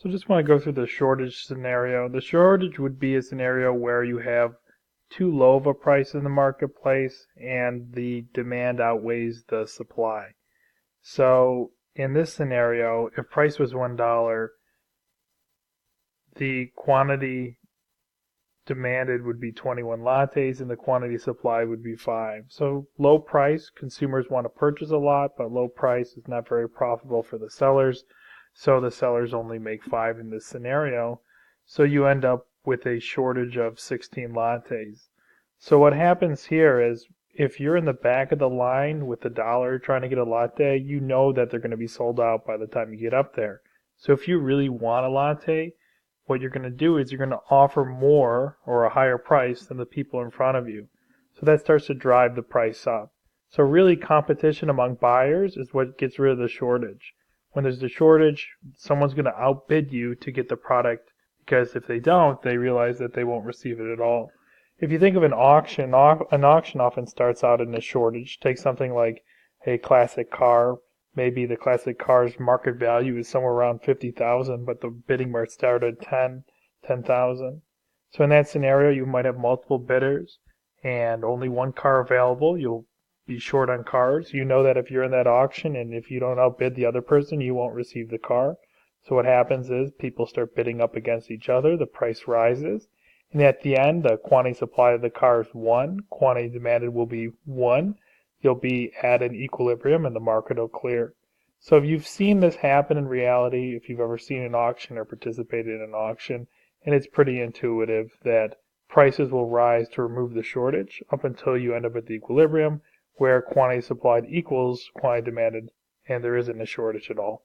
So just want to go through the shortage scenario. The shortage would be a scenario where you have too low of a price in the marketplace and the demand outweighs the supply. So in this scenario, if price was $1, the quantity demanded would be 21 lattes and the quantity supplied would be 5. So low price, consumers want to purchase a lot, but low price is not very profitable for the sellers. So the sellers only make 5 in this scenario. So you end up with a shortage of 16 lattes. So what happens here is if you're in the back of the line with $1 trying to get a latte, you know that they're going to be sold out by the time you get up there. So if you really want a latte, what you're going to do is you're going to offer more or a higher price than the people in front of you. So that starts to drive the price up. So really competition among buyers is what gets rid of the shortage. When there's a shortage, someone's going to outbid you to get the product because if they don't, they realize that they won't receive it at all. If you think of an auction often starts out in a shortage. Take something like a classic car. Maybe the classic car's market value is somewhere around 50,000, but the bidding might start at 10,000. So in that scenario, you might have multiple bidders and only one car available. You'll be short on cars. You know that if you're in that auction and if you don't outbid the other person, you won't receive the car. So what happens is people start bidding up against each other. The price rises. And at the end, the quantity supply of the car is 1. Quantity demanded will be 1. You'll be at an equilibrium and the market will clear. So if you've seen this happen in reality, if you've ever seen an auction or participated in an auction, and it's pretty intuitive that prices will rise to remove the shortage up until you end up at the equilibrium where quantity supplied equals quantity demanded and there isn't a shortage at all.